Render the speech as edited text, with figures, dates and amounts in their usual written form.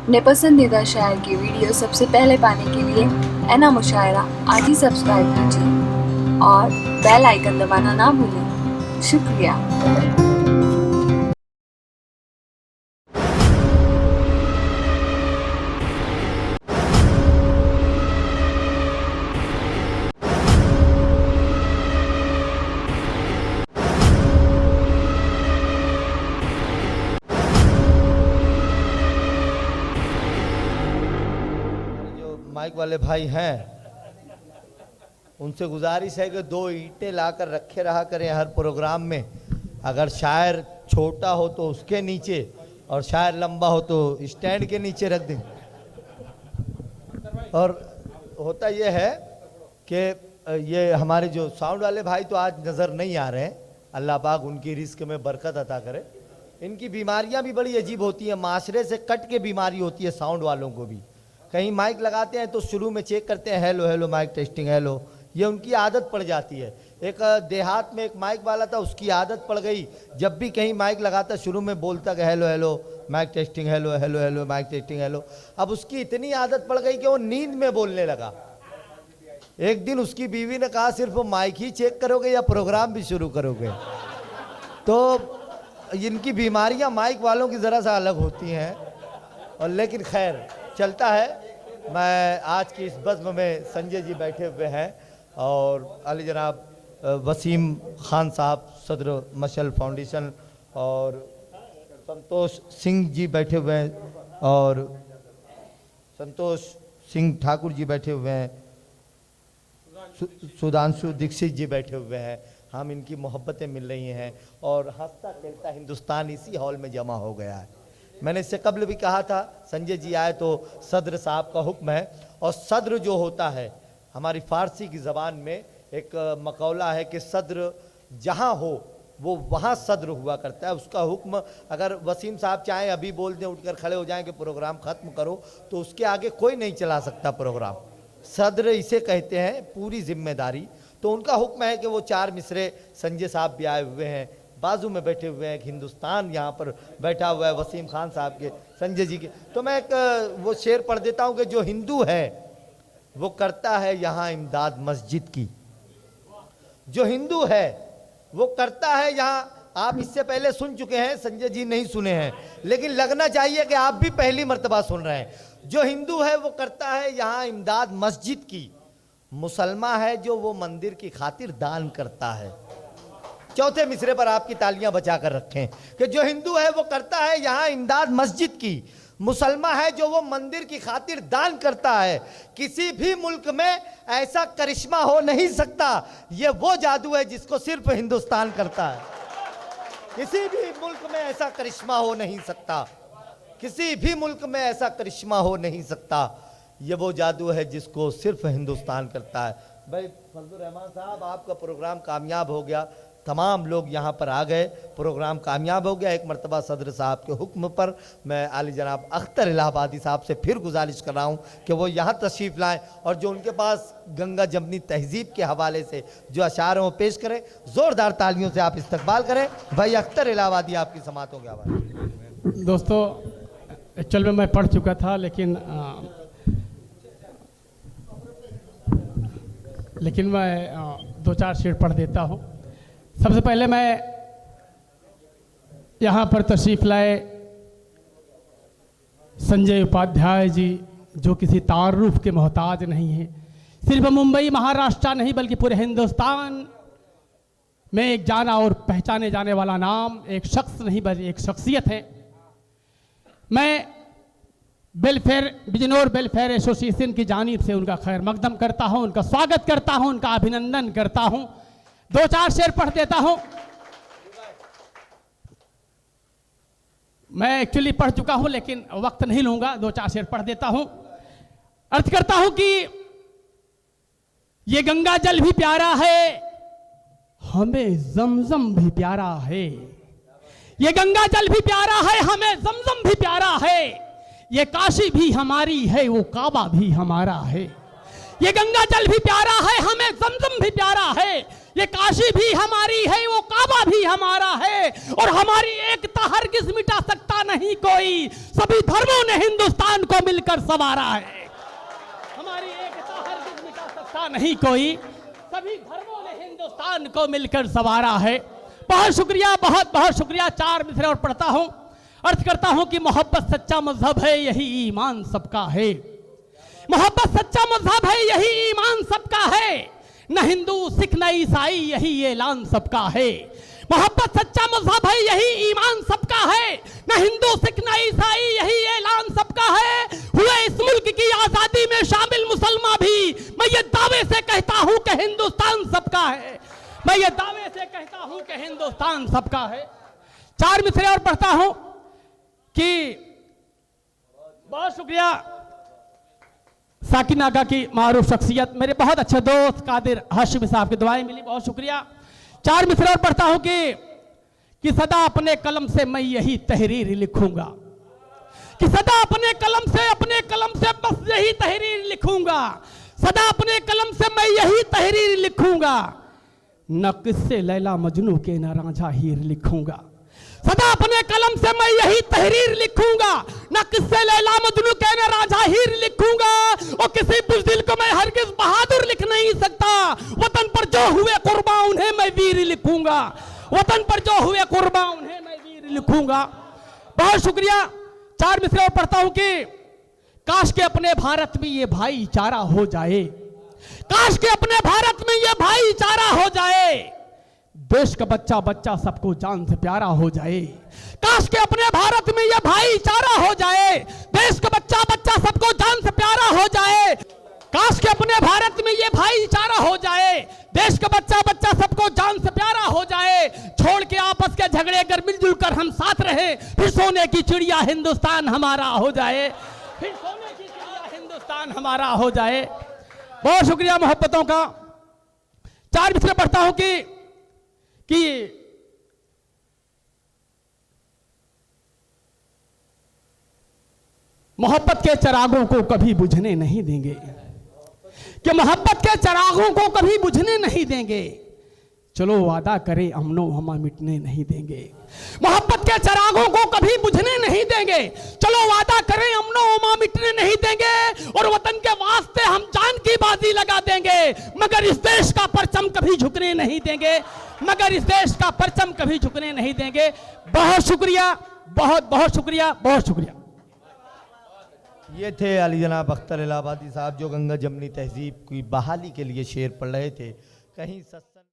अपने पसंदीदा शायर की वीडियो सबसे पहले पाने के लिए एना मुशायरा आज ही सब्सक्राइब कीजिए और बेल आइकन दबाना ना भूलें। शुक्रिया। माइक वाले भाई हैं, उनसे गुजारिश है कि 2 ईंटें लाकर रखे रहा करें हर प्रोग्राम में। अगर शायर छोटा हो तो उसके नीचे और शायर लंबा हो तो स्टैंड के नीचे रख दें। और होता यह है कि ये हमारे जो साउंड वाले भाई तो आज नज़र नहीं आ रहे हैं, अल्लाह पाक उनकी रिस्क में बरकत अता करे। इनकी बीमारियां भी बड़ी अजीब होती हैं, माशरे से कट के बीमारी होती है साउंड वालों को भी। कहीं माइक लगाते हैं तो शुरू में चेक करते हैं hello hello mic testing hello, ये उनकी आदत पड़ जाती है। एक देहात में एक माइक वाला था, उसकी आदत पड़ गई, जब भी कहीं माइक लगाता शुरू में बोलता कि hello hello mic testing hello hello hello mic testing hello. अब उसकी इतनी आदत पड़ गई कि वो नींद में बोलने लगा। एक दिन उसकी बीवी ने कहा सिर्फ माइक ही चेक करोगे या प्रोग्राम भी शुरू करोगे? तो इनकी बीमारियां माइक वालों की ज़रा सा अलग होती हैं, और लेकिन खैर चलता है। मैं आज की इस बज़्म में संजय जी बैठे हुए हैं और अली जनाब वसीम खान साहब सदर मशल फाउंडेशन और संतोष सिंह जी बैठे हुए हैं और संतोष सिंह ठाकुर जी बैठे हुए हैं, सुधांशु दीक्षित जी बैठे हुए हैं। हम इनकी मोहब्बतें मिल रही हैं और हंसता खेलता हिंदुस्तान इसी हॉल में जमा हो गया है। मैंने इससे कबल भी कहा था, संजय जी आए तो सदर साहब का हुक्म है। और सदर जो होता है हमारी फ़ारसी की ज़बान में एक मकौला है कि सदर जहाँ हो वो वहाँ सदर हुआ करता है। उसका हुक्म अगर वसीम साहब चाहें अभी बोल दें, उठकर खड़े हो जाएं कि प्रोग्राम ख़त्म करो, तो उसके आगे कोई नहीं चला सकता प्रोग्राम। सदर इसे कहते हैं, पूरी जिम्मेदारी। तो उनका हुक्म है कि वो 4 मिसरे, संजय साहब भी आए हुए हैं, बाजू में बैठे हुए हैं, हिंदुस्तान यहाँ पर बैठा हुआ है वसीम खान साहब के, संजय जी के। तो मैं एक वो शेर पढ़ देता हूँ कि जो हिंदू है वो करता है यहाँ इमदाद मस्जिद की। जो हिंदू है वो करता है यहाँ, आप इससे पहले सुन चुके हैं, संजय जी नहीं सुने हैं, लेकिन लगना चाहिए कि आप भी पहली मर्तबा सुन रहे हैं। जो हिंदू है वो करता है यहाँ इमदाद मस्जिद की, मुसलमान है जो वो मंदिर की खातिर दान करता है। चौथे मिसरे पर आपकी तालियां बचा कर रखें कि जो हिंदू है वो करता है यहाँ इमदाद मस्जिद की, मुसलमान है जो वो मंदिर की खातिर दान करता है। किसी भी मुल्क में ऐसा करिश्मा हो नहीं सकता, ये वो जादू है जिसको सिर्फ हिंदुस्तान करता है। किसी भी मुल्क में ऐसा करिश्मा हो नहीं सकता, किसी भी मुल्क में ऐसा करिश्मा हो नहीं सकता, ये वो जादू है जिसको सिर्फ हिंदुस्तान करता है। भाई फजलुर रहमान साहब, आपका प्रोग्राम कामयाब हो गया, तमाम लोग यहाँ पर आ गए, प्रोग्राम कामयाब हो गया। एक मरतबा सदर साहब के हुक्म पर मैं आली जनाब अख्तर इलाहाबादी साहब से फिर गुजारिश कर रहा हूँ कि वो यहाँ तशरीफ़ लाएँ और जो उनके पास गंगा जमनी तहजीब के हवाले से जो अशार हैं वो पेश करें। ज़ोरदार तालियों से आप इस्तकबाल करें। भाई अख्तर इलाहाबादी आपकी समातों के हवाले। दोस्तों, एक्चुअल में मैं पढ़ चुका था, लेकिन मैं 2-4 शेर पढ़ देता हूँ। सबसे पहले मैं यहाँ पर तशरीफ़ लाए संजय उपाध्याय जी, जो किसी तारुफ के मोहताज नहीं है। सिर्फ मुंबई महाराष्ट्र नहीं बल्कि पूरे हिंदुस्तान में एक जाना और पहचाने जाने वाला नाम, एक शख्स नहीं बल्कि एक शख्सियत है। मैं बिजनौर वेलफेयर एसोसिएशन की जानिब से उनका खैर मकदम करता हूं, उनका स्वागत करता हूं, उनका अभिनंदन करता हूं। 2-4 शेर पढ़ देता हूं। मैं एक्चुअली पढ़ चुका हूं लेकिन वक्त नहीं लूंगा, 2-4 शेर पढ़ देता हूं। अर्ज करता हूं कि ये गंगा जल भी प्यारा है, हमें जमजम भी प्यारा है। ये गंगा जल भी प्यारा है, हमें जमजम भी प्यारा है। ये काशी भी हमारी है, वो काबा भी हमारा है। ये गंगा जल भी प्यारा है, हमें जमजम भी प्यारा है। ये काशी भी हमारी है, वो काबा भी हमारा है, और हमारी एकता हरगिज मिटा सकता नहीं कोई। सभी धर्मों ने हिंदुस्तान को मिलकर संवारा है। हमारी एकता हरगिज मिटा सकता नहीं कोई, सभी धर्मों ने हिंदुस्तान को मिलकर संवारा है। बहुत शुक्रिया, बहुत बहुत शुक्रिया। 4 मिसरे और पढ़ता हूं, अर्थ करता हूं कि मोहब्बत सच्चा मजहब है, यही ईमान सबका है। मोहब्बत सच्चा मजहब है, यही ईमान सबका है। न हिंदू सिख न ईसाई, यही ऐलान सबका है। मोहब्बत सच्चा मजहब है, यही ईमान सबका है। न हिंदू सिख न ईसाई, यही ऐलान सबका है। हुए इस मुल्क की आजादी में शामिल मुसलमान भी, मैं ये दावे से कहता हूं कि हिंदुस्तान सबका है। मैं ये दावे से कहता हूं कि हिंदुस्तान सबका है। 4 मिसरे और पढ़ता हूं कि बहुत शुक्रिया साकिन आगा की मारूफ शख्सियत, मेरे बहुत अच्छे दोस्त कादिर हाशिमी साहब की दुआएं मिली, बहुत शुक्रिया। 4 मिसरे और पढ़ता हूं कि सदा अपने कलम से मैं यही तहरीर लिखूंगा, कि सदा अपने कलम से बस यही तहरीर लिखूंगा। सदा अपने कलम से मैं यही तहरीर लिखूंगा, न किस्से लैला मजनू के न रांझा हीर लिखूंगा। सदा अपने कलम से मैं यही तहरीर लिखूंगा, न किस्से लैला मजनू के न रांझा हीर लिखूंगा। और किसी बुज़दिल को मैं हरगिज़ बहादुर लिख नहीं सकता। वतन पर जो हुए कुर्बान उन्हें मैं वीर लिखूंगा। वतन पर जो हुए कुर्बान उन्हें मैं वीर लिखूंगा। बहुत शुक्रिया। 4 मिसरे और पढ़ता हूं कि काश के अपने भारत में ये भाईचारा हो जाए, काश के अपने भारत में ये भाईचारा हो जाए। देश का बच्चा बच्चा सबको जान से प्यारा हो जाए। काश के अपने भारत में ये भाईचारा हो जाए। देश का बच्चा बच्चा सबको जान से प्यारा हो जाए। काश के अपने भारत में ये भाईचारा हो जाए। देश का बच्चा बच्चा सबको जान से प्यारा हो जाए। छोड़ के आपस के झगड़े अगर मिलजुल कर हम साथ रहे, फिर सोने की चिड़िया हिंदुस्तान हमारा हो जाए। फिर सोने की चिड़िया हिंदुस्तान हमारा हो जाए। बहुत शुक्रिया मोहब्बतों का। 4 मिसरे पढ़ता हूं कि मोहब्बत के चिरागों को कभी बुझने नहीं देंगे, कि मोहब्बत के चिरागों को कभी बुझने नहीं देंगे। चलो वादा करें अमनो हमा मिटने नहीं देंगे। मोहब्बत के चिरागों को कभी बुझने नहीं देंगे। चलो वादा करें अमनो हमा मिटने नहीं देंगे। और वतन के वास्ते हम जान की बाजी लगा देंगे, मगर इस देश का परचम कभी झुकने नहीं देंगे। मगर इस देश का परचम कभी झुकने नहीं देंगे। बहुत शुक्रिया, बहुत बहुत शुक्रिया, बहुत शुक्रिया। ये थे अली जनाब अख्तर इलाहाबादी साहब, जो गंगा जमनी तहजीब की बहाली के लिए शेर पढ़ रहे थे। कहीं